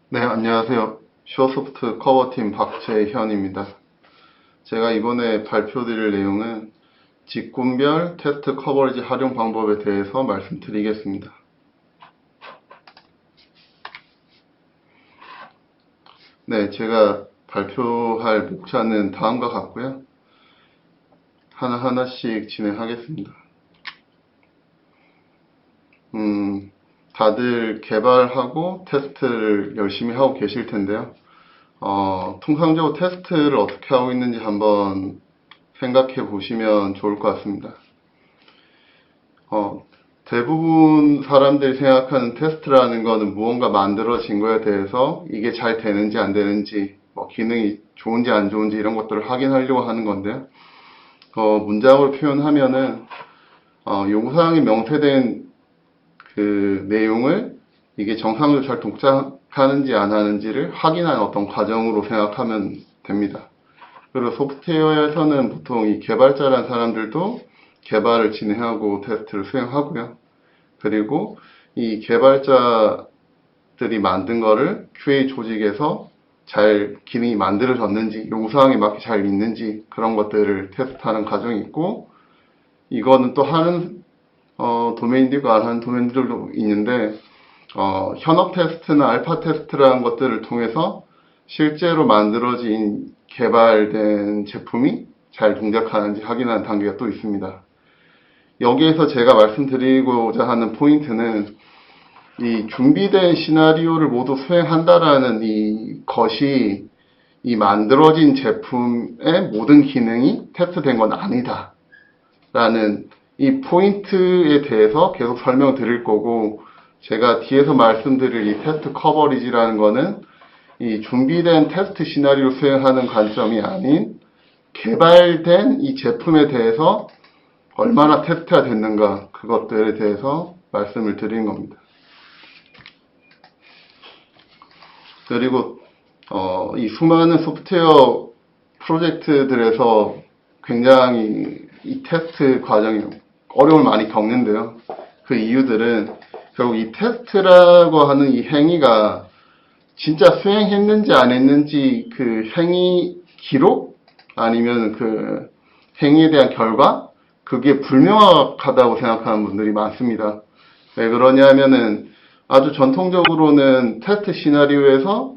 네, 안녕하세요. 슈어소프트 커버팀 박재현입니다. 제가 이번에 발표드릴 내용은 직군별 테스트 커버리지 활용 방법에 대해서 말씀드리겠습니다. 네, 제가 발표할 목차는 다음과 같고요. 하나하나씩 진행하겠습니다. 다들 개발하고 테스트를 열심히 하고 계실 텐데요. 통상적으로 테스트를 어떻게 하고 있는지 한번 생각해 보시면 좋을 것 같습니다. 대부분 사람들이 생각하는 테스트라는 거는 무언가 만들어진 거에 대해서 이게 잘 되는지 안 되는지, 기능이 좋은지 안 좋은지 이런 것들을 확인하려고 하는 건데요. 문장으로 표현하면은, 요구사항이 명세된 그 내용을 이게 정상적으로 잘 동작하는지 안 하는지를 확인하는 어떤 과정으로 생각하면 됩니다. 그리고 소프트웨어에서는 보통 이 개발자라는 사람들도 개발을 진행하고 테스트를 수행하고요. 그리고 이 개발자들이 만든 거를 QA 조직에서 잘 기능이 만들어졌는지, 요구사항에 맞게 잘 있는지 그런 것들을 테스트하는 과정이 있고, 이거는 또 하는 도메인도 있고 안 하는 도메인들도 있는데, 현업 테스트나 알파 테스트라는 것들을 통해서 실제로 만들어진 개발된 제품이 잘 동작하는지 확인하는 단계가 또 있습니다. 여기에서 제가 말씀드리고자 하는 포인트는 이 준비된 시나리오를 모두 수행한다라는 이 것이 이 만들어진 제품의 모든 기능이 테스트된 건 아니다 라는 이 포인트에 대해서 계속 설명드릴 거고, 제가 뒤에서 말씀드릴 이 테스트 커버리지라는 거는 이 준비된 테스트 시나리오 수행하는 관점이 아닌 개발된 이 제품에 대해서 얼마나 테스트가 됐는가, 그것들에 대해서 말씀을 드리는 겁니다. 그리고 이 수많은 소프트웨어 프로젝트들에서 굉장히 이 테스트 과정이 어려움을 많이 겪는데요. 그 이유들은 결국 이 테스트라고 하는 이 행위가 진짜 수행했는지 안 했는지 그 행위 기록 아니면 그 행위에 대한 결과, 그게 불명확하다고 생각하는 분들이 많습니다. 왜 그러냐면은 아주 전통적으로는 테스트 시나리오에서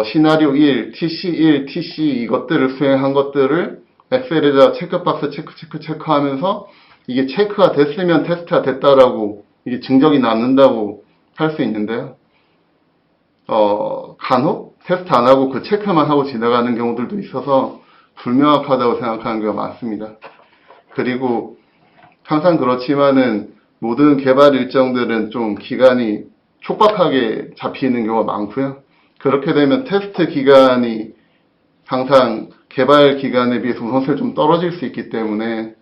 시나리오 1, TC1, TC 이것들을 수행한 것들을 엑셀에다 체크박스 체크하면서 이게 체크가 됐으면 테스트가 됐다라고 이게 증정이 남는다고 할 수 있는데요. 간혹 테스트 안 하고 그 체크만 하고 지나가는 경우들도 있어서 불명확하다고 생각하는 경우가 많습니다. 그리고 항상 그렇지만은 모든 개발 일정들은 좀 기간이 촉박하게 잡히는 경우가 많고요. 그렇게 되면 테스트 기간이 항상 개발 기간에 비해서 우선순위가 좀 떨어질 수 있기 때문에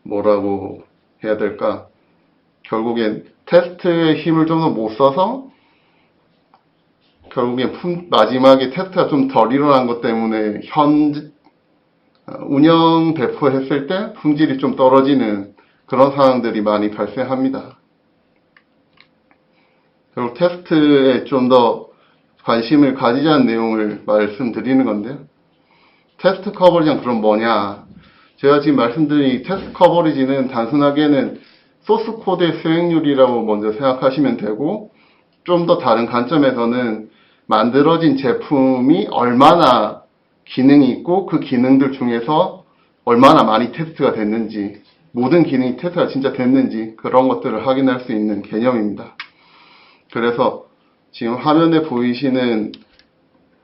뭐라고 해야 될까? 결국엔 테스트의 힘을 좀 더 못 써서 결국엔 마지막에 테스트가 좀 덜 일어난 것 때문에 운영 배포했을 때 품질이 좀 떨어지는 그런 상황들이 많이 발생합니다. 결국 테스트에 좀 더 관심을 가지자는 내용을 말씀드리는 건데요. 테스트 커버리지는 그럼 뭐냐? 제가 지금 말씀드린 이 테스트 커버리지는 단순하게는 소스 코드의 수행률이라고 먼저 생각하시면 되고, 좀 더 다른 관점에서는 만들어진 제품이 얼마나 기능이 있고 그 기능들 중에서 얼마나 많이 테스트가 됐는지, 모든 기능이 테스트가 진짜 됐는지 그런 것들을 확인할 수 있는 개념입니다. 그래서 지금 화면에 보이시는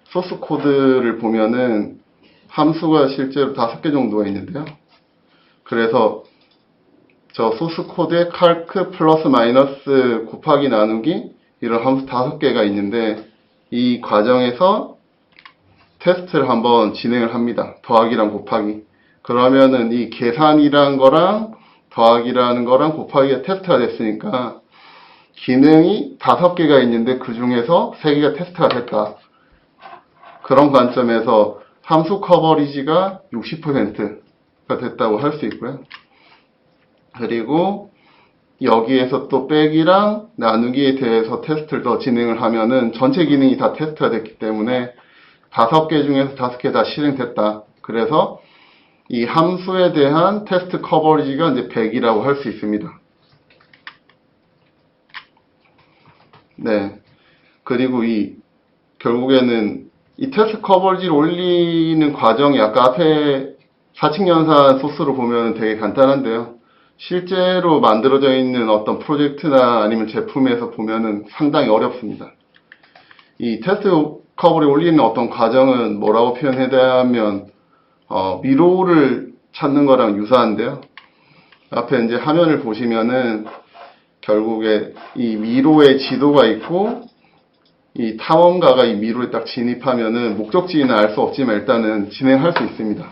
소스 코드를 보면은 함수가 실제로 5개 정도가 있는데요. 그래서 저 소스 코드에 calc 플러스 마이너스 곱하기 나누기 이런 함수 5개가 있는데, 이 과정에서 테스트를 한번 진행을 합니다. 더하기랑 곱하기. 그러면은 이 계산이라는 거랑 더하기라는 거랑 곱하기가 테스트가 됐으니까 기능이 5개가 있는데 그 중에서 3개가 테스트가 됐다. 그런 관점에서 함수 커버리지가 60%가 됐다고 할 수 있고요. 그리고 여기에서 또 빼기랑 나누기에 대해서 테스트를 더 진행을 하면은 전체 기능이 다 테스트가 됐기 때문에 5개 중에서 5개 다 실행됐다. 그래서 이 함수에 대한 테스트 커버리지가 이제 100이라고 할 수 있습니다. 네. 그리고 결국에는 이 테스트 커버리지를 올리는 과정이 아까 앞에 사칙 연산 소스로 보면 되게 간단한데요. 실제로 만들어져 있는 어떤 프로젝트나 아니면 제품에서 보면은 상당히 어렵습니다. 이 테스트 커버를 올리는 어떤 과정은 뭐라고 표현해야하면 미로를 찾는 거랑 유사한데요. 앞에 이제 화면을 보시면은 결국에 이 미로의 지도가 있고 이 탐험가가 이 미로에 딱 진입하면은 목적지는 알 수 없지만 일단은 진행할 수 있습니다.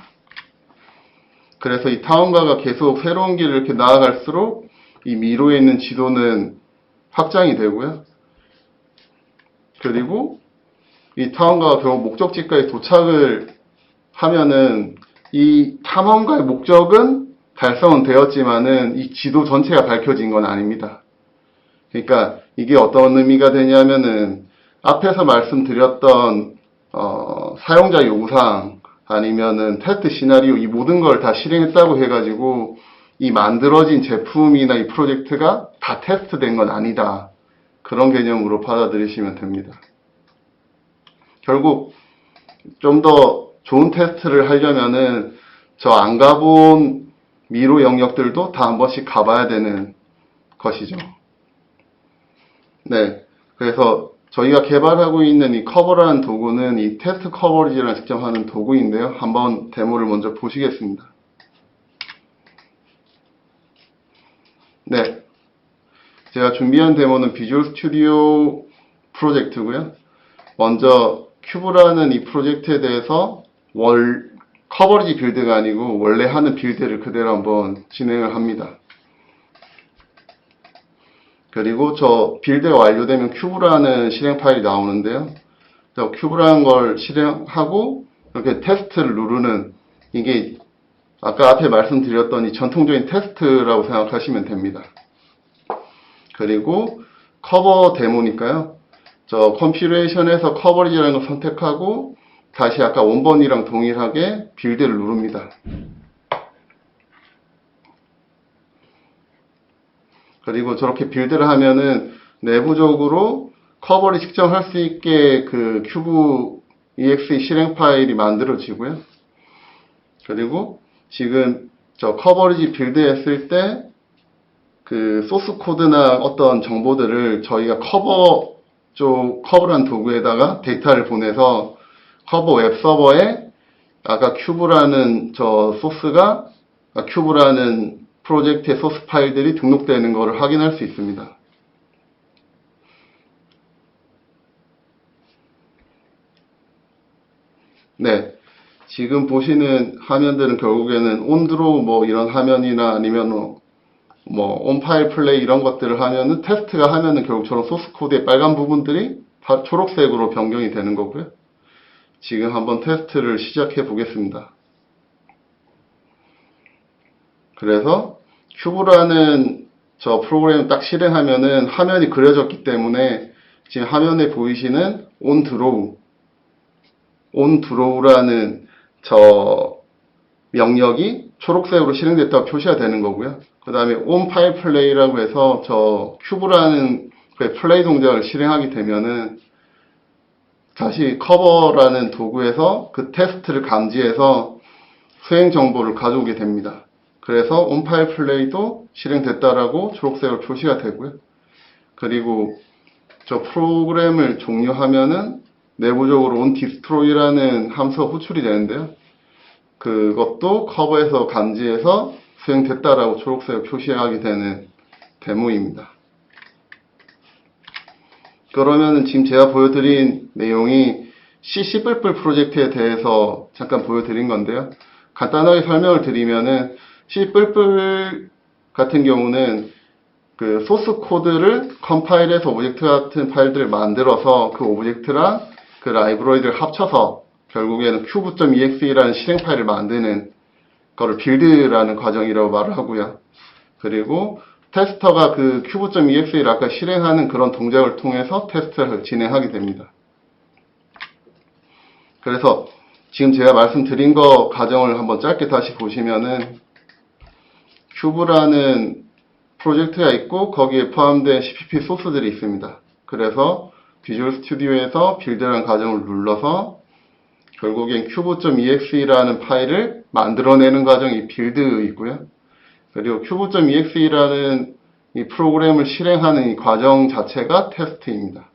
그래서 이 탐험가가 계속 새로운 길을 이렇게 나아갈수록 이 미로에 있는 지도는 확장이 되고요. 그리고 이 탐험가가 결국 목적지까지 도착을 하면은 이 탐험가의 목적은 달성은 되었지만은 이 지도 전체가 밝혀진 건 아닙니다. 그러니까 이게 어떤 의미가 되냐면은 앞에서 말씀드렸던 사용자 요구사항 아니면은 테스트 시나리오 이 모든 걸 다 실행했다고 해가지고 이 만들어진 제품이나 이 프로젝트가 다 테스트된 건 아니다. 그런 개념으로 받아들이시면 됩니다. 결국 좀 더 좋은 테스트를 하려면은 저 안 가본 미로 영역들도 다 한 번씩 가봐야 되는 것이죠. 네. 그래서 저희가 개발하고 있는 이 커버라는 도구는 이 테스트 커버리지를 측정하는 도구인데요. 한번 데모를 먼저 보시겠습니다. 네. 제가 준비한 데모는 비주얼 스튜디오 프로젝트고요. 먼저 큐브라는 이 프로젝트에 대해서 커버리지 빌드가 아니고 원래 하는 빌드를 그대로 한번 진행을 합니다. 그리고 저 빌드가 완료되면 큐브라는 실행 파일이 나오는데요. 큐브라는 걸 실행하고 이렇게 테스트를 누르는 이게 아까 앞에 말씀드렸던 이 전통적인 테스트라고 생각하시면 됩니다. 그리고 커버 데모니까요. 저 컴퓨레이션에서 커버리지라는 걸 선택하고 다시 아까 원본이랑 동일하게 빌드를 누릅니다. 그리고 저렇게 빌드를 하면은 내부적으로 커버를 측정할 수 있게 그 큐브 exe 실행 파일이 만들어지고요. 그리고 지금 저 커버리지 빌드 했을 때 그 소스 코드나 어떤 정보들을 저희가 커버란 도구에다가 데이터를 보내서 커버 웹 서버에 아까 큐브라는 큐브라는 프로젝트의 소스 파일들이 등록되는 것을 확인할 수 있습니다. 네. 지금 보시는 화면들은 결국에는 온드로우 이런 화면이나 아니면 온파일 플레이 이런 것들을 하면은 테스트가 하면은 결국 저런 소스 코드의 빨간 부분들이 다 초록색으로 변경이 되는 거고요. 지금 한번 테스트를 시작해 보겠습니다. 그래서 큐브라는 저 프로그램을 딱 실행하면은 화면이 그려졌기 때문에 지금 화면에 보이시는 온드로우라는 저 명령이 초록색으로 실행됐다고 표시가 되는 거고요. 그 다음에 온파일 플레이라고 해서 저 큐브라는 플레이 동작을 실행하게 되면은 다시 커버라는 도구에서 그 테스트를 감지해서 수행 정보를 가져오게 됩니다. 그래서 온파일 플레이도 실행됐다라고 초록색으로 표시가 되고요. 그리고 저 프로그램을 종료하면은 내부적으로 onDestroy라는 함수가 호출이 되는데요. 그것도 커버에서 감지해서 수행됐다라고 초록색으로 표시하게 되는 데모입니다. 그러면은 지금 제가 보여드린 내용이 C++ 프로젝트에 대해서 잠깐 보여드린 건데요. 간단하게 설명을 드리면은 C++ 같은 경우는 그 소스 코드를 컴파일해서 오브젝트 같은 파일들을 만들어서 그 오브젝트랑 그 라이브러리를 합쳐서 결국에는 cube.exe라는 실행 파일을 만드는 거를 빌드라는 과정이라고 말을 하고요. 그리고 테스터가 그 큐브.exe를 아까 실행하는 그런 동작을 통해서 테스트를 진행하게 됩니다. 그래서 지금 제가 말씀드린 거 과정을 한번 짧게 다시 보시면은 큐브라는 프로젝트가 있고 거기에 포함된 CPP 소스들이 있습니다. 그래서 비주얼 스튜디오에서 빌드라는 과정을 눌러서 결국엔 큐브.exe라는 파일을 만들어내는 과정이 빌드 있고요. 그리고 큐브.exe라는 이 프로그램을 실행하는 이 과정 자체가 테스트입니다.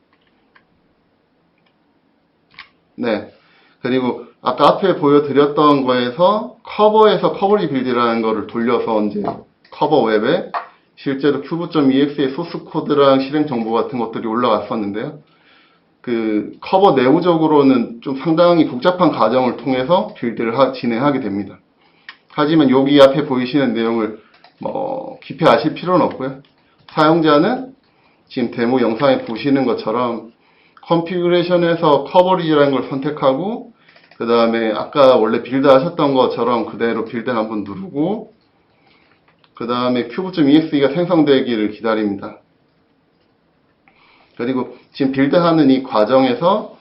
네. 그리고 아까 앞에 보여드렸던 거에서 커버에서 커버리지 빌드라는 거를 돌려서 이제 커버 웹에 실제로 큐브.exe의 소스 코드랑 실행 정보 같은 것들이 올라갔었는데요. 그 커버 내부적으로는 좀 상당히 복잡한 과정을 통해서 빌드를 진행하게 됩니다. 하지만 여기 앞에 보이시는 내용을 깊이 아실 필요는 없고요. 사용자는 지금 데모 영상에 보시는 것처럼 컨피그레이션에서 커버리지라는 걸 선택하고 그 다음에 아까 원래 빌드 하셨던 것처럼 그대로 빌드 한번 누르고 그 다음에 큐브.exe가 생성되기를 기다립니다. 그리고 지금 빌드하는 이 과정에서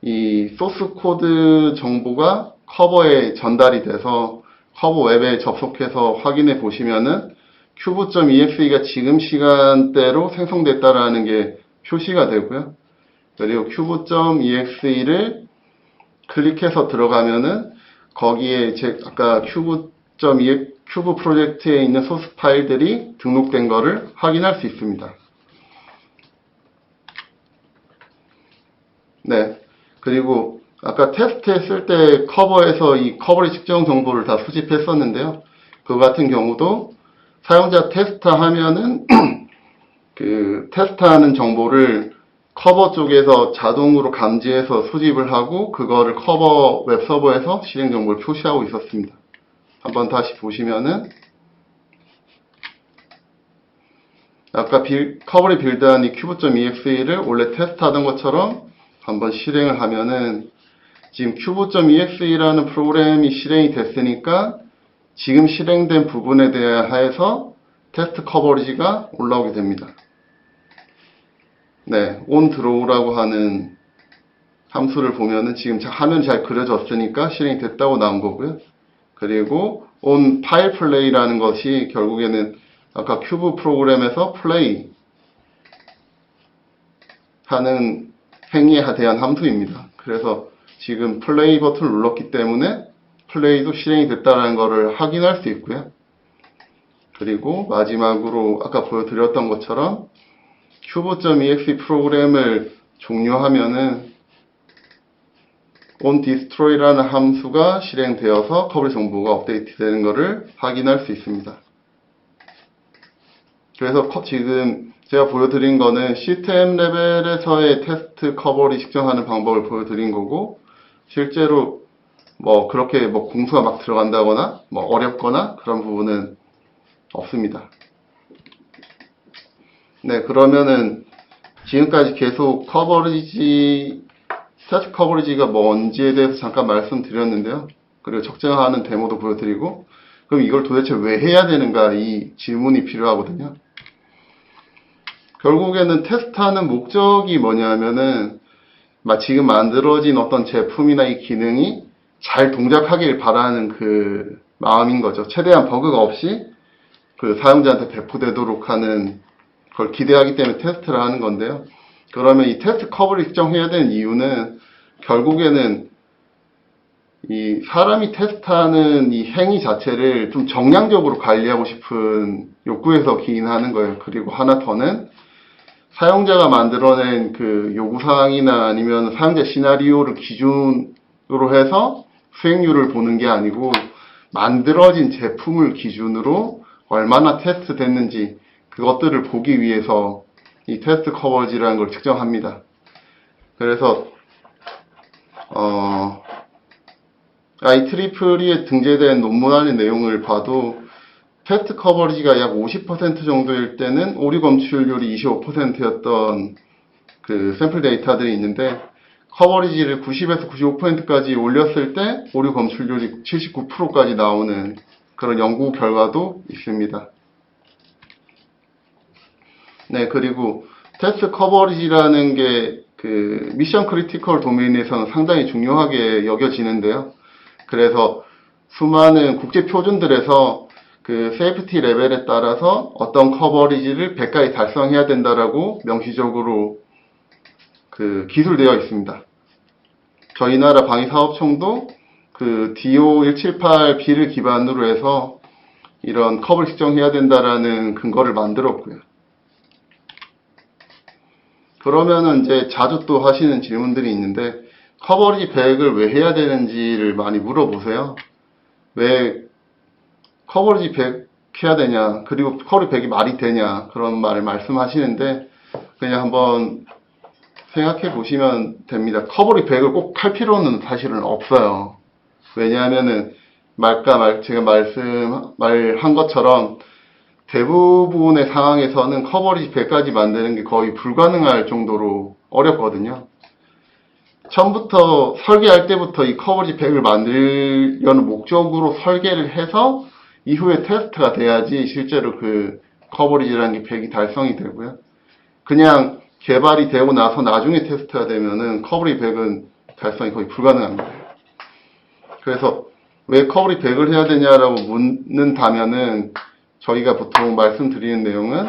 이 소스 코드 정보가 커버에 전달이 돼서 커버 웹에 접속해서 확인해 보시면은 큐브.exe가 지금 시간대로 생성됐다라는 게 표시가 되고요. 그리고 큐브.exe를 클릭해서 들어가면은 거기에 아까 큐브 프로젝트에 있는 소스 파일들이 등록된 거를 확인할 수 있습니다. 네. 그리고 아까 테스트 했을 때 커버에서 이 커버리지 측정 정보를 다 수집했었는데요. 그 같은 경우도 사용자 테스트 하면은 그 테스트하는 정보를 커버 쪽에서 자동으로 감지해서 수집을 하고 그거를 커버 웹 서버에서 실행 정보를 표시하고 있었습니다. 한번 다시 보시면은 아까 커버리 빌드한 이 큐브.exe를 원래 테스트하던 것처럼 한번 실행을 하면은 지금 큐브.exe라는 프로그램이 실행이 됐으니까 지금 실행된 부분에 대하여서 테스트 커버리지가 올라오게 됩니다. 네, onDraw라고 하는 함수를 보면은 지금 화면 잘 그려졌으니까 실행이 됐다고 나온 거고요. 그리고 onFilePlay라는 것이 결국에는 아까 큐브 프로그램에서 플레이 하는 행위에 대한 함수입니다. 그래서 지금 플레이 버튼을 눌렀기 때문에 플레이도 실행이 됐다는 것을 확인할 수 있고요. 그리고 마지막으로 아까 보여드렸던 것처럼 큐브.exe 프로그램을 종료하면은 onDestroy라는 함수가 실행되어서 커버리지 정보가 업데이트 되는 것을 확인할 수 있습니다. 그래서 지금 제가 보여드린 거는 시스템 레벨에서의 테스트 커버리 측정하는 방법을 보여드린 거고 실제로 그렇게 공수가 막 들어간다거나 어렵거나 그런 부분은 없습니다. 네, 그러면은 지금까지 계속 스태틱 커버리지가 뭔지에 대해서 잠깐 말씀드렸는데요. 그리고 측정하는 데모도 보여드리고 그럼 이걸 도대체 왜 해야 되는가 이 질문이 필요하거든요. 결국에는 테스트하는 목적이 뭐냐면은 지금 만들어진 어떤 제품이나 이 기능이 잘 동작하길 바라는 그 마음인 거죠. 최대한 버그가 없이 그 사용자한테 배포되도록 하는 걸 기대하기 때문에 테스트를 하는 건데요. 그러면 이 테스트 커버리지 측정해야 되는 이유는 결국에는 이 사람이 테스트하는 이 행위 자체를 좀 정량적으로 관리하고 싶은 욕구에서 기인하는 거예요. 그리고 하나 더는 사용자가 만들어낸 그 요구사항이나 아니면 사용자 시나리오를 기준으로 해서 수행률을 보는 게 아니고 만들어진 제품을 기준으로 얼마나 테스트 됐는지 그것들을 보기 위해서 이 테스트 커버리지라는 걸 측정합니다. 그래서 IEEE에 등재된 논문 안의 내용을 봐도 테스트 커버리지가 약 50% 정도일 때는 오류 검출률이 25%였던 그 샘플 데이터들이 있는데 커버리지를 90에서 95%까지 올렸을 때 오류 검출률이 79%까지 나오는 그런 연구 결과도 있습니다. 네, 그리고 테스트 커버리지라는 게 그 미션 크리티컬 도메인에서는 상당히 중요하게 여겨지는데요. 그래서 수많은 국제 표준들에서 그 세이프티 레벨에 따라서 어떤 커버리지를 100까지 달성해야 된다라고 명시적으로 그 기술되어 있습니다. 저희 나라 방위사업청도 그 DO178B를 기반으로 해서 이런 컵을 측정해야 된다라는 근거를 만들었고요. 그러면은 이제 자주 또 하시는 질문들이 있는데 커버리지 100을 왜 해야 되는지를 많이 물어보세요. 왜 커버리지 100 해야 되냐, 그리고 커버리지 100이 말이 되냐, 그런 말을 말씀하시는데 그냥 한번 생각해 보시면 됩니다. 커버리지 100을 꼭 할 필요는 사실은 없어요. 왜냐하면은 제가 말한 것처럼 대부분의 상황에서는 커버리지 100까지 만드는 게 거의 불가능할 정도로 어렵거든요. 처음부터 설계할 때부터 이 커버리지 100을 만들려는 목적으로 설계를 해서 이후에 테스트가 돼야지 실제로 그 커버리지라는 게 100이 달성이 되고요. 그냥 개발이 되고 나서 나중에 테스트가 되면은 커버리지 100은 달성이 거의 불가능합니다. 그래서 왜 커버리지 100을 해야 되냐라고 묻는다면은 저희가 보통 말씀드리는 내용은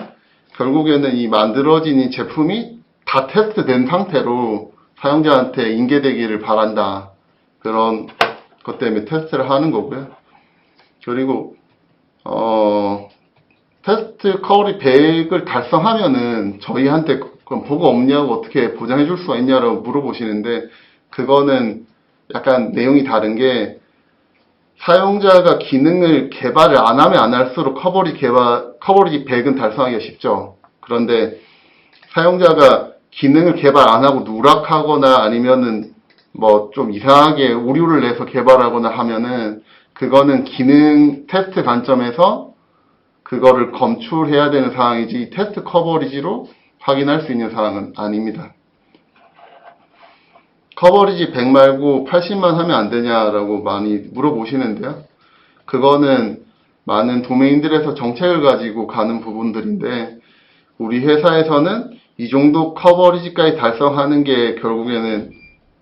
결국에는 이 만들어진 이 제품이 다 테스트된 상태로 사용자한테 인계되기를 바란다. 그런 것 때문에 테스트를 하는 거고요. 그리고 테스트 커버리지 100을 달성하면은 저희한테 그럼 보고 없냐고 어떻게 보장해 줄 수가 있냐라고 물어보시는데 그거는 약간 내용이 다른 게 사용자가 기능을 개발을 안 하면 안 할수록 커버리지 100은 달성하기가 쉽죠. 그런데 사용자가 기능을 개발 안 하고 누락하거나 아니면은 뭐 좀 이상하게 오류를 내서 개발하거나 하면은 그거는 기능 테스트 관점에서 그거를 검출해야 되는 상황이지 테스트 커버리지로 확인할 수 있는 상황은 아닙니다. 커버리지 100 말고 80만 하면 안 되냐라고 많이 물어보시는데요. 그거는 많은 도메인들에서 정책을 가지고 가는 부분들인데 우리 회사에서는 이 정도 커버리지까지 달성하는 게 결국에는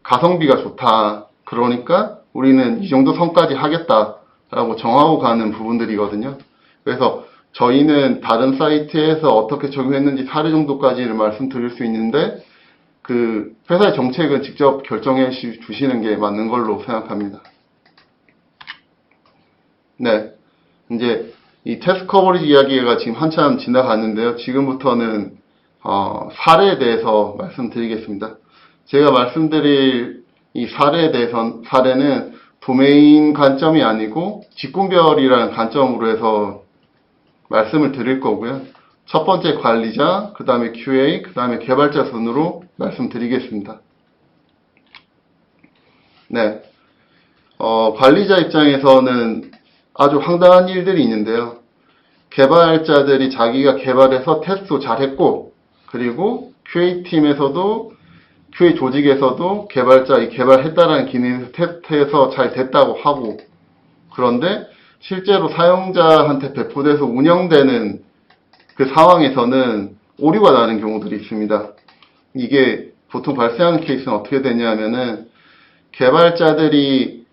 가성비가 좋다. 그러니까 우리는 이 정도 선까지 하겠다라고 정하고 가는 부분들이거든요. 그래서 저희는 다른 사이트에서 어떻게 적용했는지 사례 정도까지를 말씀드릴 수 있는데 그 회사의 정책은 직접 결정해 주시는 게 맞는 걸로 생각합니다. 네, 이제 이 테스트 커버리지 이야기가 지금 한참 지나갔는데요. 지금부터는 사례에 대해서 말씀드리겠습니다. 제가 말씀드릴 이 사례는 도메인 관점이 아니고 직군별이라는 관점으로 해서 말씀을 드릴 거고요. 첫 번째 관리자, 그 다음에 QA, 그 다음에 개발자 순으로 말씀드리겠습니다. 네, 관리자 입장에서는 아주 황당한 일들이 있는데요. 개발자들이 자기가 개발해서 테스트도 잘했고, 그리고 QA 조직에서도 개발자 개발했다라는 기능에서 테스트해서 잘 됐다고 하고, 그런데 실제로 사용자한테 배포돼서 운영되는 그 상황에서는 오류가 나는 경우들이 있습니다. 이게 보통 발생하는 케이스는 어떻게 되냐면은 개발자들이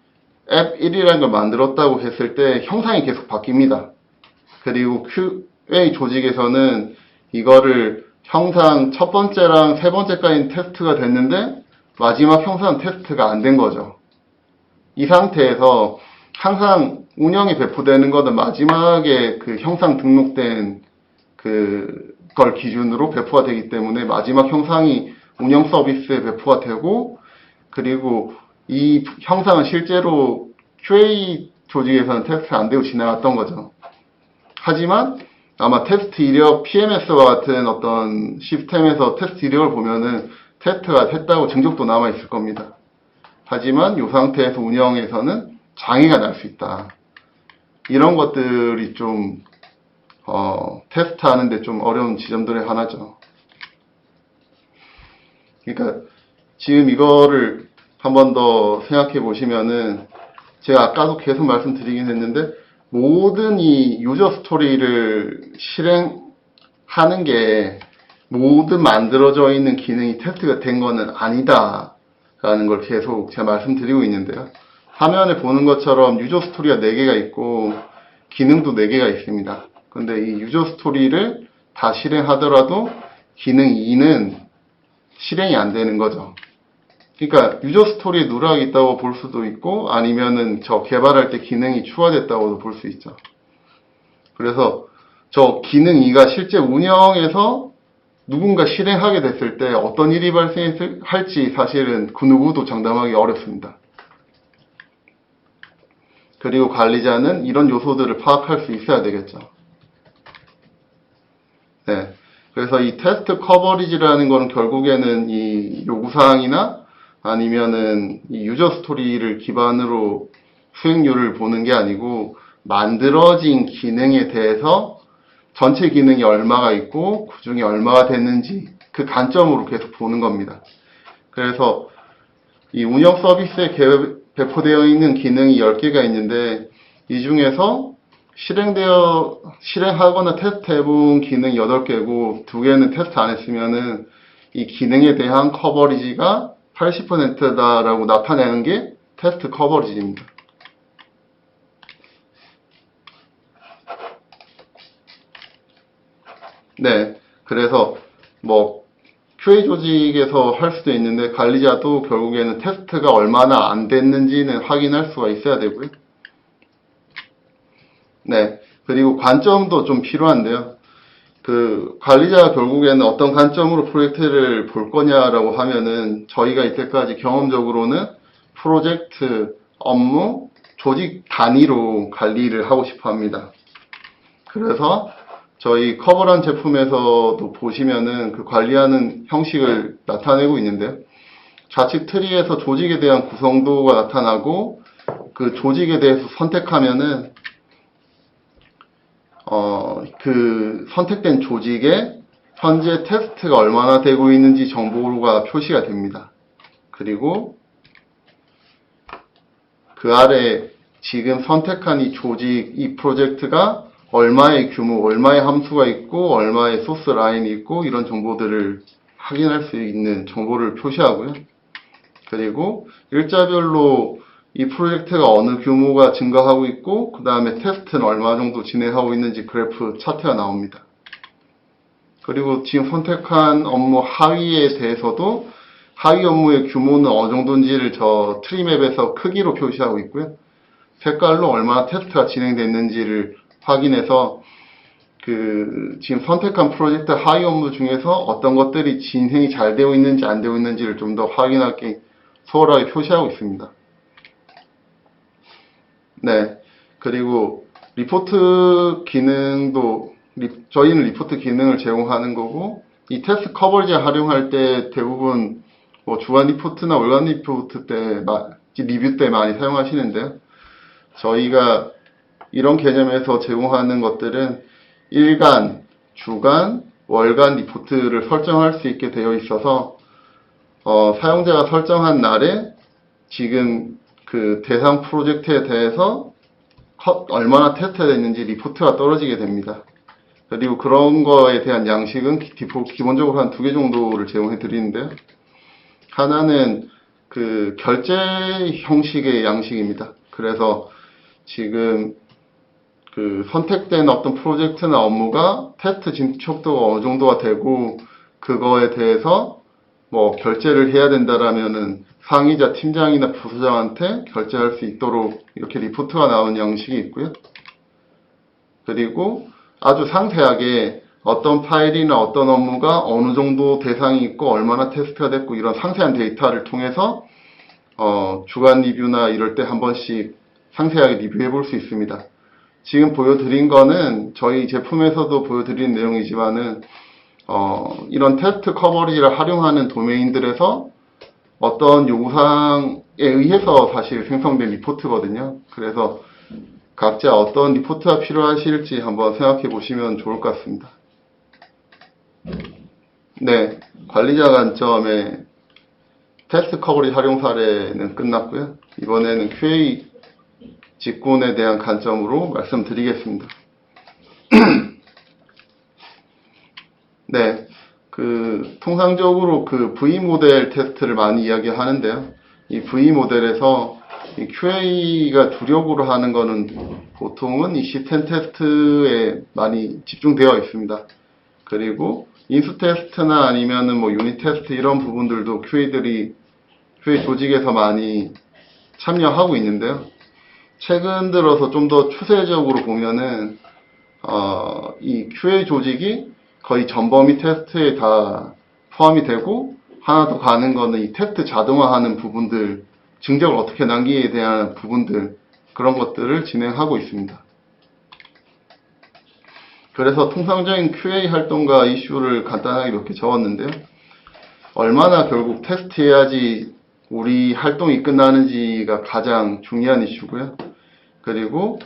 앱 1이라는 걸 만들었다고 했을 때 형상이 계속 바뀝니다. 그리고 QA 조직에서는 이거를 형상 첫 번째랑 세 번째까지 테스트가 됐는데 마지막 형상 테스트가 안 된 거죠. 이 상태에서 항상 운영이 배포되는 거는 마지막에 그 형상 등록된 그걸 기준으로 배포가 되기 때문에 마지막 형상이 운영 서비스에 배포가 되고 그리고 이 형상은 실제로 QA 조직에서는 테스트 안 되고 지나갔던 거죠. 하지만 아마 테스트 이력 PMS와 같은 어떤 시스템에서 테스트 이력을 보면은 테스트가 됐다고 증적도 남아 있을 겁니다. 하지만 이 상태에서 운영에서는 장애가 날 수 있다. 이런 것들이 좀 테스트 하는데 좀 어려운 지점들의 하나죠. 그러니까 지금 이거를 한 번 더 생각해 보시면은 제가 아까도 계속 말씀드리긴 했는데 모든 이 유저 스토리를 실행하는 게 모든 만들어져 있는 기능이 테스트가 된 거는 아니다 라는 걸 계속 제가 말씀드리고 있는데요. 화면에 보는 것처럼 유저 스토리가 4개가 있고 기능도 4개가 있습니다. 근데 이 유저 스토리를 다 실행하더라도 기능 2는 실행이 안 되는 거죠. 그러니까 유저 스토리에 누락이 있다고 볼 수도 있고 아니면은 저 개발할 때 기능이 추가됐다고도 볼 수 있죠. 그래서 저 기능 2가 실제 운영에서 누군가 실행하게 됐을 때 어떤 일이 발생할지 사실은 그 누구도 장담하기 어렵습니다. 그리고 관리자는 이런 요소들을 파악할 수 있어야 되겠죠. 네. 그래서 이 테스트 커버리지라는 거는 결국에는 이 요구사항이나 아니면은 이 유저 스토리를 기반으로 수익률을 보는 게 아니고 만들어진 기능에 대해서 전체 기능이 얼마가 있고 그 중에 얼마가 됐는지 그 관점으로 계속 보는 겁니다. 그래서 이 운영 서비스에 배포되어 있는 기능이 10개가 있는데 이 중에서 실행하거나 테스트 해본 기능 8개고 2개는 테스트 안 했으면은 이 기능에 대한 커버리지가 80%다라고 나타내는 게 테스트 커버리지입니다. 네. 그래서 뭐 QA 조직에서 할 수도 있는데 관리자도 결국에는 테스트가 얼마나 안 됐는지는 확인할 수가 있어야 되고요. 네. 그리고 관점도 좀 필요한데요. 그 관리자가 결국에는 어떤 관점으로 프로젝트를 볼 거냐라고 하면은 저희가 이때까지 경험적으로는 프로젝트, 업무, 조직 단위로 관리를 하고 싶어 합니다. 그래서 저희 커버란 제품에서도 보시면은 그 관리하는 형식을 나타내고 있는데요. 좌측 트리에서 조직에 대한 구성도가 나타나고 그 조직에 대해서 선택하면은 그 선택된 조직에 현재 테스트가 얼마나 되고 있는지 정보가 표시가 됩니다. 그리고 그 아래 지금 선택한 이 조직, 이 프로젝트가 얼마의 규모, 얼마의 함수가 있고 얼마의 소스 라인이 있고 이런 정보들을 확인할 수 있는 정보를 표시하고요. 그리고 일자별로 이 프로젝트가 어느 규모가 증가하고 있고 그 다음에 테스트는 얼마 정도 진행하고 있는지 그래프 차트가 나옵니다. 그리고 지금 선택한 업무 하위에 대해서도 하위 업무의 규모는 어느 정도인지를 저 트리맵에서 크기로 표시하고 있고요. 색깔로 얼마나 테스트가 진행됐는지를 확인해서 그 지금 선택한 프로젝트 하위 업무 중에서 어떤 것들이 진행이 잘 되고 있는지 안 되고 있는지를 좀 더 확인하기 수월하게 표시하고 있습니다. 네. 그리고 리포트 기능도 저희는 리포트 기능을 제공하는 거고 이 테스트 커버리지 활용할 때 대부분 뭐 주간 리포트나 월간 리포트 때 리뷰 때 많이 사용하시는데요. 저희가 이런 개념에서 제공하는 것들은 일간, 주간, 월간 리포트를 설정할 수 있게 되어 있어서 사용자가 설정한 날에 지금 그 대상 프로젝트에 대해서 얼마나 테스트됐는지 리포트가 떨어지게 됩니다. 그리고 그런 거에 대한 양식은 기본적으로 한 2개 정도를 제공해 드리는데요. 하나는 그 결제 형식의 양식입니다. 그래서 지금 그 선택된 어떤 프로젝트나 업무가 테스트 진척도가 어느 정도가 되고 그거에 대해서 뭐 결제를 해야 된다라면은 상의자 팀장이나 부서장한테 결제할 수 있도록 이렇게 리포트가 나오는 양식이 있고요. 그리고 아주 상세하게 어떤 파일이나 어떤 업무가 어느 정도 대상이 있고 얼마나 테스트가 됐고 이런 상세한 데이터를 통해서 주간 리뷰나 이럴 때 한 번씩 상세하게 리뷰해 볼 수 있습니다. 지금 보여드린 거는 저희 제품에서도 보여드린 내용이지만은 이런 테스트 커버리지를 활용하는 도메인들에서 어떤 요구사항에 의해서 사실 생성된 리포트거든요. 그래서 각자 어떤 리포트가 필요하실지 한번 생각해 보시면 좋을 것 같습니다. 네, 관리자 관점의 테스트 커버리지 활용 사례는 끝났고요. 이번에는 QA 직군에 대한 관점으로 말씀드리겠습니다. 네, 통상적으로 V 모델 테스트를 많이 이야기하는데요. 이 V 모델에서 이 QA가 주력으로 하는 거는 보통은 이 시스템 테스트에 많이 집중되어 있습니다. 그리고 인수 테스트나 아니면은 유닛 테스트 이런 부분들도 QA 조직에서 많이 참여하고 있는데요. 최근 들어서 좀 더 추세적으로 보면은 이 QA 조직이 거의 전범위 테스트에 다 포함이 되고, 하나 더 가는 거는 이 테스트 자동화하는 부분들, 증적을 어떻게 남기에 대한 부분들, 그런 것들을 진행하고 있습니다. 그래서 통상적인 QA 활동과 이슈를 간단하게 몇 개 적었는데요. 얼마나 결국 테스트해야지 우리 활동이 끝나는지가 가장 중요한 이슈고요. 그리고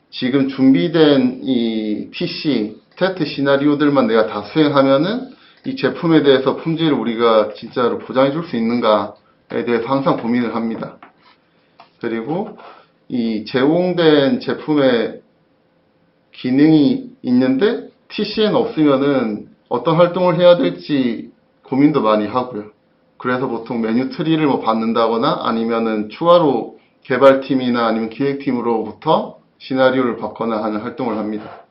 지금 준비된 이 TC, 테스트 시나리오들만 내가 다 수행하면은 이 제품에 대해서 품질을 우리가 진짜로 보장해 줄 수 있는가에 대해서 항상 고민을 합니다. 그리고 이 제공된 제품에 기능이 있는데 TC에는 없으면은 어떤 활동을 해야 될지 고민도 많이 하고요. 그래서 보통 메뉴 트리를 받는다거나 아니면은 추가로 개발팀이나 아니면 기획팀으로부터 시나리오를 받거나 하는 활동을 합니다.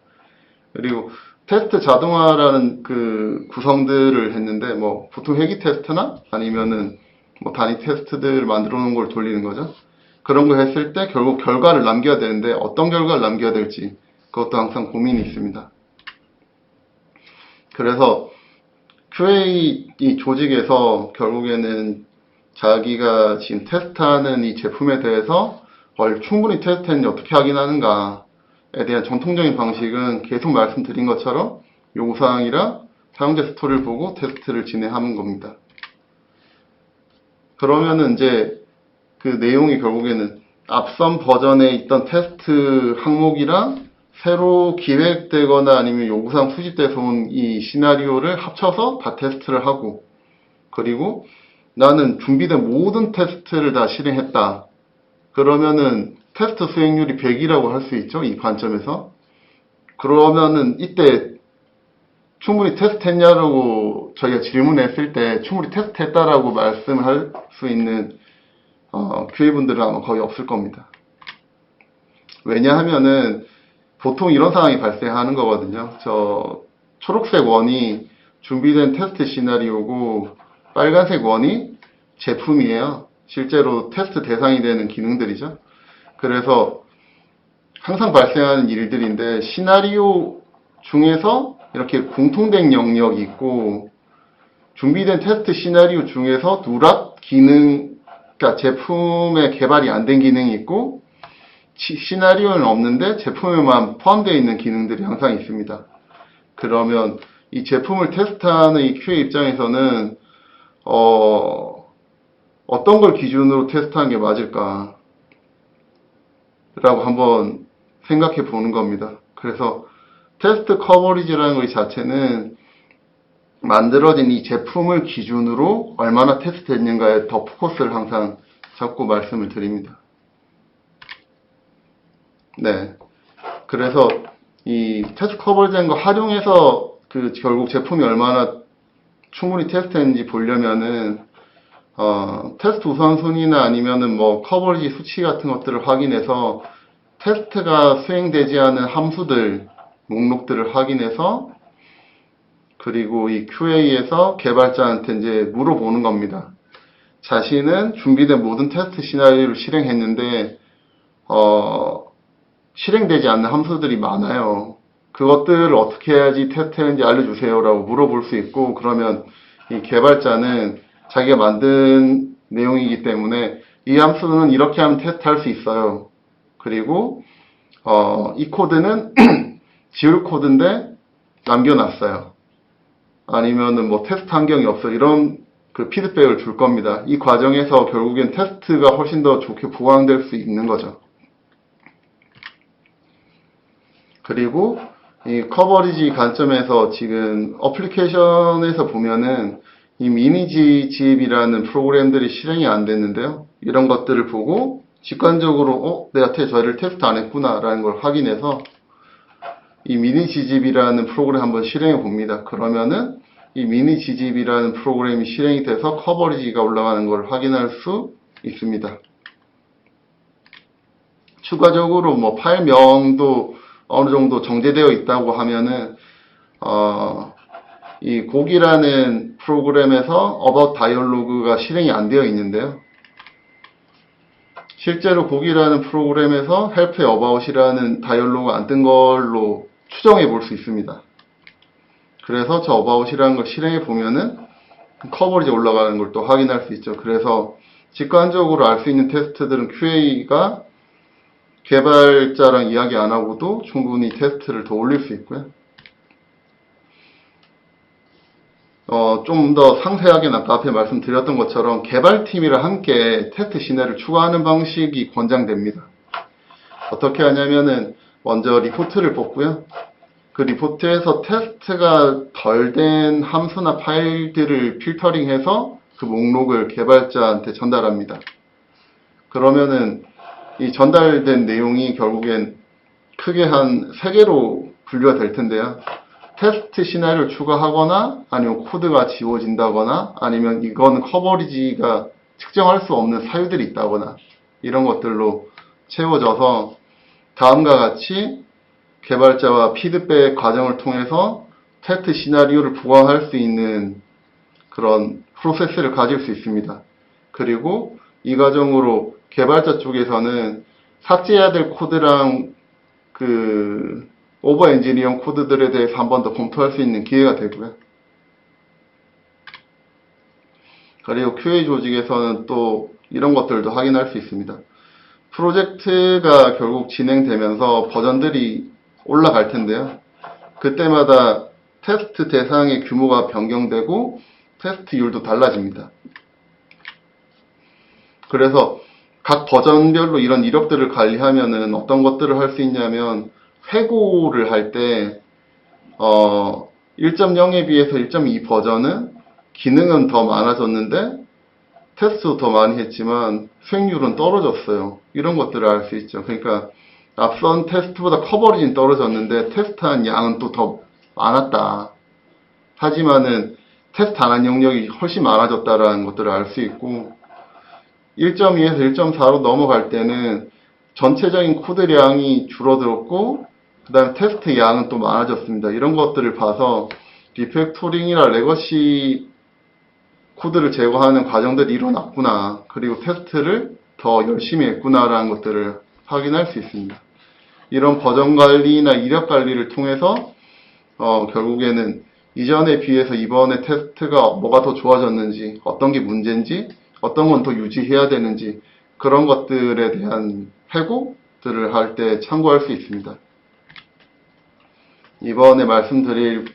그리고 테스트 자동화라는 구성들을 했는데 보통 회기 테스트나 아니면은 단위 테스트들 만들어 놓은 걸 돌리는 거죠. 그런 거 했을 때 결국 결과를 남겨야 되는데 어떤 결과를 남겨야 될지 그것도 항상 고민이 있습니다. 그래서 QA 이 조직에서 결국에는 자기가 지금 테스트하는 이 제품에 대해서 충분히 테스트했는지 어떻게 확인하는가에 대한 전통적인 방식은 계속 말씀드린 것처럼 요구사항이랑 사용자 스토리를 보고 테스트를 진행하는 겁니다. 그러면은 이제 그 내용이 결국에는 앞선 버전에 있던 테스트 항목이랑 새로 기획되거나 아니면 요구사항 수집돼서 온 이 시나리오를 합쳐서 다 테스트를 하고, 그리고 나는 준비된 모든 테스트를 다 실행했다. 그러면은 테스트 수행률이 100이라고 할 수 있죠. 이 관점에서. 그러면은 이때 충분히 테스트했냐라고 저희가 질문했을 때 충분히 테스트했다라고 말씀을 할 수 있는 QA분들은 아마 거의 없을 겁니다. 왜냐하면은 보통 이런 상황이 발생하는 거거든요. 초록색 원이 준비된 테스트 시나리오고 빨간색 원이 제품이에요. 실제로 테스트 대상이 되는 기능들이죠. 그래서 항상 발생하는 일들인데 시나리오 중에서 이렇게 공통된 영역이 있고 준비된 테스트 시나리오 중에서 누락 기능, 그러니까 제품에 개발이 안 된 기능이 있고 시나리오는 없는데 제품에만 포함되어 있는 기능들이 항상 있습니다. 그러면 이 제품을 테스트하는 이 QA 입장에서는 어떤 걸 기준으로 테스트하는 게 맞을까 라고 한번 생각해 보는 겁니다. 그래서 테스트 커버리지라는 것 자체는 만들어진 이 제품을 기준으로 얼마나 테스트했는가에 더 포커스를 항상 잡고 말씀을 드립니다. 네. 그래서 이 테스트 커버리지라는 거 활용해서 결국 제품이 얼마나 충분히 테스트했는지 보려면은 테스트 우선순위나 아니면은 커버리지 수치 같은 것들을 확인해서 테스트가 수행되지 않은 함수들 목록들을 확인해서 그리고 이 QA에서 개발자한테 이제 물어보는 겁니다. 자신은 준비된 모든 테스트 시나리오를 실행했는데 실행되지 않는 함수들이 많아요. 그것들을 어떻게 해야지 테스트했는지 알려주세요라고 물어볼 수 있고, 그러면 이 개발자는 자기가 만든 내용이기 때문에 이 함수는 이렇게 하면 테스트할 수 있어요. 그리고 이 코드는 지울 코드인데 남겨놨어요. 아니면은 테스트 환경이 없어. 이런 피드백을 줄 겁니다. 이 과정에서 결국엔 테스트가 훨씬 더 좋게 보강될 수 있는 거죠. 그리고 이 커버리지 관점에서 지금 어플리케이션에서 보면은 이 미니집이라는 프로그램들이 실행이 안 됐는데요. 이런 것들을 보고 직관적으로 내가 저희를 테스트 안 했구나 라는 걸 확인해서 이 미니집이라는 프로그램 한번 실행해 봅니다. 그러면은 이 미니 gzip이라는 프로그램이 실행이 돼서 커버리지가 올라가는 걸 확인할 수 있습니다. 추가적으로 뭐 파일명도 어느 정도 정제되어 있다고 하면은 이 곡이라는 프로그램에서 about dialog가 실행이 안 되어 있는데요. 실제로 곡이라는 프로그램에서 help에 about이라는 다이얼로그가 안 뜬 걸로 추정해 볼 수 있습니다. 그래서 저 about이라는 걸 실행해 보면은 커버리지 올라가는 걸 또 확인할 수 있죠. 그래서 직관적으로 알 수 있는 테스트들은 QA가 개발자랑 이야기 안 하고도 충분히 테스트를 더 올릴 수 있고요. 좀 더 상세하게 아까 앞에 말씀드렸던 것처럼 개발팀이랑 함께 테스트 시나리오를 추가하는 방식이 권장됩니다. 어떻게 하냐면은 먼저 리포트를 뽑고요. 그 리포트에서 테스트가 덜 된 함수나 파일들을 필터링해서 그 목록을 개발자한테 전달합니다. 그러면은 이 전달된 내용이 결국엔 크게 한 3개로 분류가 될 텐데요. 테스트 시나리오를 추가하거나 아니면 코드가 지워진다거나 아니면 이건 커버리지가 측정할 수 없는 사유들이 있다거나 이런 것들로 채워져서 다음과 같이 개발자와 피드백 과정을 통해서 테스트 시나리오를 부과할 수 있는 그런 프로세스를 가질 수 있습니다. 그리고 이 과정으로 개발자 쪽에서는 삭제해야 될 코드랑 그 오버 엔지니어 코드들에 대해서 한 번 더 검토할 수 있는 기회가 되고요. 그리고 QA 조직에서는 또 이런 것들도 확인할 수 있습니다. 프로젝트가 결국 진행되면서 버전들이 올라갈 텐데요. 그때마다 테스트 대상의 규모가 변경되고 테스트율도 달라집니다. 그래서 각 버전별로 이런 이력들을 관리하면은 어떤 것들을 할 수 있냐면 회고를 할 때 1.0에 비해서 1.2 버전은 기능은 더 많아졌는데 테스트도 더 많이 했지만 수행률은 떨어졌어요. 이런 것들을 알 수 있죠. 그러니까 앞선 테스트보다 커버리지는 떨어졌는데 테스트한 양은 또 더 많았다. 하지만은 테스트 안 한 영역이 훨씬 많아졌다라는 것들을 알 수 있고 1.2에서 1.4로 넘어갈 때는 전체적인 코드량이 줄어들었고 그 다음에 테스트 양은 또 많아졌습니다. 이런 것들을 봐서 리팩토링이나 레거시 코드를 제거하는 과정들이 일어났구나. 그리고 테스트를 더 열심히 했구나라는 것들을 확인할 수 있습니다. 이런 버전 관리나 이력 관리를 통해서 결국에는 이전에 비해서 이번에 테스트가 뭐가 더 좋아졌는지, 어떤 게 문제인지, 어떤 건 더 유지해야 되는지 그런 것들에 대한 회고들을 할 때 참고할 수 있습니다. 이번에 말씀드릴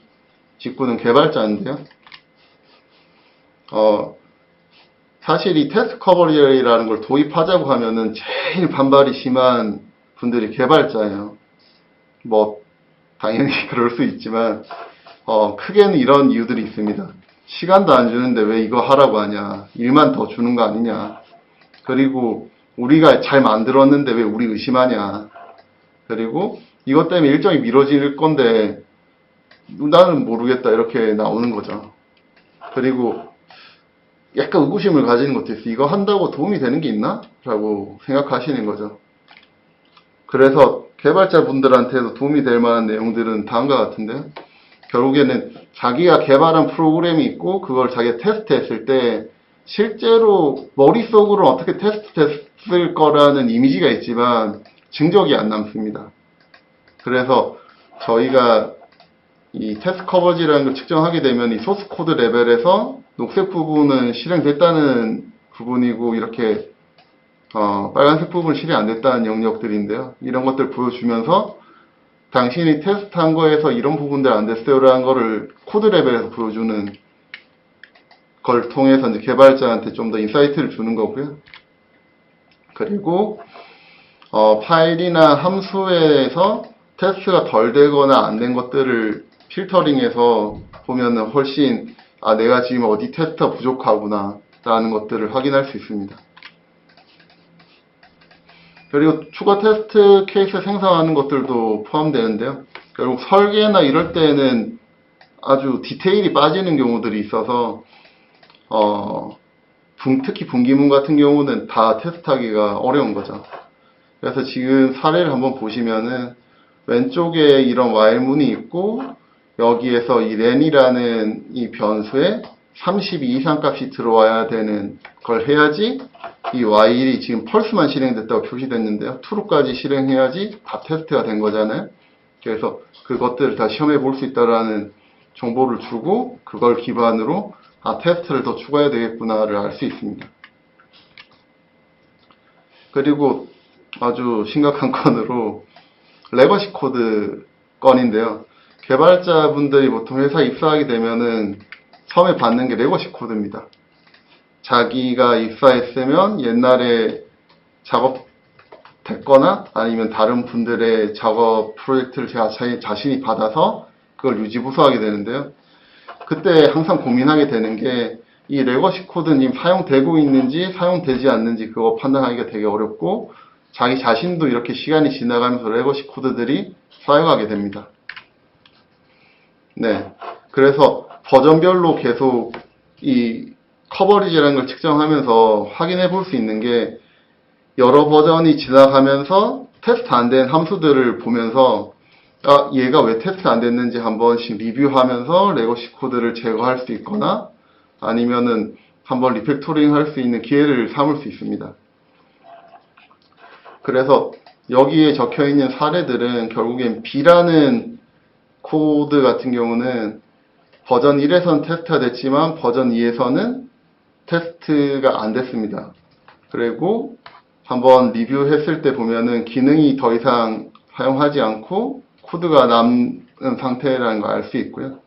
직구는 개발자인데요. 사실 이 테스트 커버리라는 걸 도입하자고 하면은 제일 반발이 심한 분들이 개발자예요. 뭐 당연히 그럴 수 있지만 크게는 이런 이유들이 있습니다. 시간도 안 주는데 왜 이거 하라고 하냐. 일만 더 주는 거 아니냐. 그리고 우리가 잘 만들었는데 왜 우리 의심하냐. 그리고 이것 때문에 일정이 미뤄질 건데 나는 모르겠다 이렇게 나오는 거죠. 그리고 약간 의구심을 가지는 것도 있어요. 이거 한다고 도움이 되는 게 있나? 라고 생각하시는 거죠. 그래서 개발자분들한테도 도움이 될 만한 내용들은 다음과 같은데요. 결국에는 자기가 개발한 프로그램이 있고 그걸 자기가 테스트했을 때 실제로 머릿속으로 어떻게 테스트했을 거라는 이미지가 있지만 증적이 안 남습니다. 그래서 저희가 이 테스트 커버지라는 걸 측정하게 되면 이 소스 코드 레벨에서 녹색 부분은 실행됐다는 부분이고 이렇게 빨간색 부분은 실행 안 됐다는 영역들인데요. 이런 것들 보여주면서 당신이 테스트한 거에서 이런 부분들 안 됐어요라는 거를 코드 레벨에서 보여주는 걸 통해서 이제 개발자한테 좀 더 인사이트를 주는 거고요. 그리고 파일이나 함수에서 테스트가 덜 되거나 안 된 것들을 필터링해서 보면은 훨씬 내가 지금 어디 테스트가 부족하구나 라는 것들을 확인할 수 있습니다. 그리고 추가 테스트 케이스 생성하는 것들도 포함되는데요. 결국 설계나 이럴 때는 아주 디테일이 빠지는 경우들이 있어서 특히 분기문 같은 경우는 다 테스트하기가 어려운 거죠. 그래서 지금 사례를 한번 보시면은 왼쪽에 이런 while문이 있고 여기에서 이 len이라는 이 변수에 32 이상 값이 들어와야 되는 걸 해야지 이 while이 지금 펄스만 실행됐다고 표시됐는데요. true까지 실행해야지 다 테스트가 된 거잖아요. 그래서 그것들을 다 시험해 볼 수 있다라는 정보를 주고 그걸 기반으로 테스트를 더 추가해야 되겠구나를 알 수 있습니다. 그리고 아주 심각한 건으로 레거시 코드 건인데요. 개발자분들이 보통 회사 입사하게 되면은 처음에 받는 게 레거시 코드입니다. 자기가 입사했으면 옛날에 작업됐거나 아니면 다른 분들의 작업 프로젝트를 자신이 받아서 그걸 유지보수하게 되는데요. 그때 항상 고민하게 되는 게 이 레거시 코드는 사용되고 있는지 사용되지 않는지 그거 판단하기가 되게 어렵고 자기 자신도 이렇게 시간이 지나가면서 레거시 코드들이 쌓여가게 됩니다. 네. 그래서 버전별로 계속 이 커버리지라는 걸 측정하면서 확인해 볼 수 있는 게 여러 버전이 지나가면서 테스트 안 된 함수들을 보면서 얘가 왜 테스트 안 됐는지 한 번씩 리뷰하면서 레거시 코드를 제거할 수 있거나 아니면은 한번 리팩토링 할 수 있는 기회를 삼을 수 있습니다. 그래서 여기에 적혀 있는 사례들은 결국엔 B라는 코드 같은 경우는 버전 1에서는 테스트가 됐지만 버전 2에서는 테스트가 안 됐습니다. 그리고 한번 리뷰했을 때 보면은 기능이 더 이상 사용하지 않고 코드가 남은 상태라는 걸 알 수 있고요.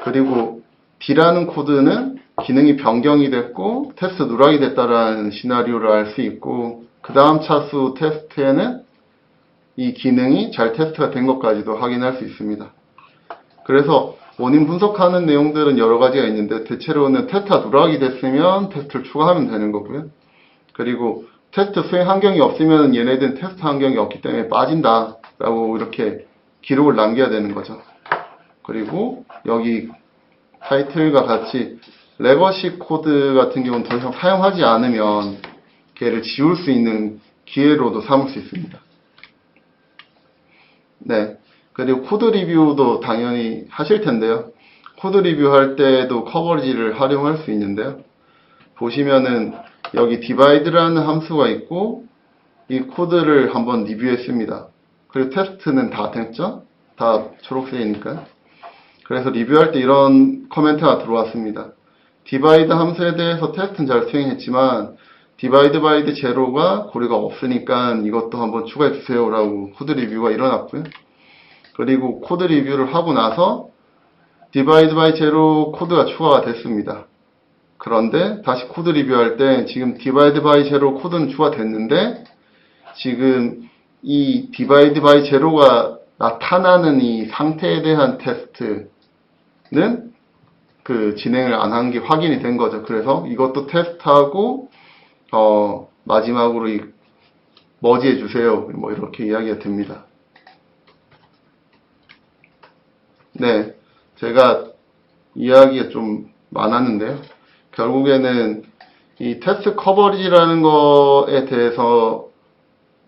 그리고 D라는 코드는 기능이 변경이 됐고 테스트 누락이 됐다라는 시나리오를 알 수 있고 그 다음 차수 테스트에는 이 기능이 잘 테스트가 된 것까지도 확인할 수 있습니다. 그래서 원인 분석하는 내용들은 여러 가지가 있는데 대체로는 테스트가 누락이 됐으면 테스트를 추가하면 되는 거고요. 그리고 테스트 수행 환경이 없으면 얘네들은 테스트 환경이 없기 때문에 빠진다 라고 이렇게 기록을 남겨야 되는 거죠. 그리고 여기 타이틀과 같이 레거시 코드 같은 경우는 더 이상 사용하지 않으면 걔를 지울 수 있는 기회로도 삼을 수 있습니다. 네. 그리고 코드 리뷰도 당연히 하실 텐데요. 코드 리뷰할 때도 커버리지를 활용할 수 있는데요. 보시면은 여기 divide라는 함수가 있고 이 코드를 한번 리뷰했습니다. 그리고 테스트는 다 됐죠? 다 초록색이니까. 그래서 리뷰할 때 이런 코멘트가 들어왔습니다. divide 함수에 대해서 테스트는 잘 수행했지만 divide by the zero가 고리가 없으니까 이것도 한번 추가해 주세요 라고 코드 리뷰가 일어났고요. 그리고 코드 리뷰를 하고 나서 divide by zero 코드가 추가가 됐습니다. 그런데 다시 코드 리뷰할 때 지금 divide by zero 코드는 추가됐는데 지금 이 divide by zero가 나타나는 이 상태에 대한 테스트는 그 진행을 안 한 게 확인이 된 거죠. 그래서 이것도 테스트하고 마지막으로 머지해 주세요. 뭐 이렇게 이야기가 됩니다. 네, 제가 이야기가 좀 많았는데요. 결국에는 이 테스트 커버리지라는 거에 대해서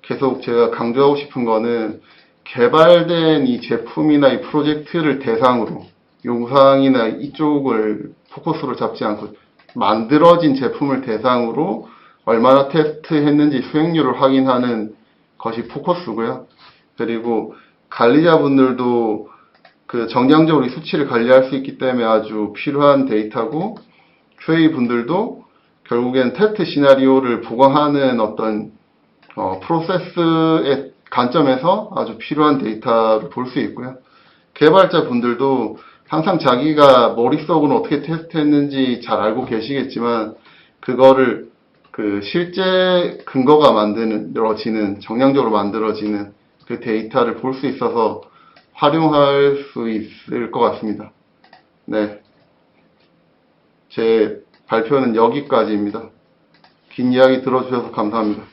계속 제가 강조하고 싶은 거는 개발된 이 제품이나 이 프로젝트를 대상으로 용상이나 이쪽을 포커스로 잡지 않고 만들어진 제품을 대상으로 얼마나 테스트했는지 수행률을 확인하는 것이 포커스고요. 그리고 관리자분들도 그 정량적으로 이 수치를 관리할 수 있기 때문에 아주 필요한 데이터고 QA 분들도 결국엔 테스트 시나리오를 보강하는 어떤 프로세스의 관점에서 아주 필요한 데이터를 볼 수 있고요. 개발자 분들도 항상 자기가 머릿속으로 어떻게 테스트했는지 잘 알고 계시겠지만 그거를 그 실제 근거가 만들어지는 정량적으로 만들어지는 그 데이터를 볼 수 있어서 활용할 수 있을 것 같습니다. 네, 제 발표는 여기까지입니다. 긴 이야기 들어주셔서 감사합니다.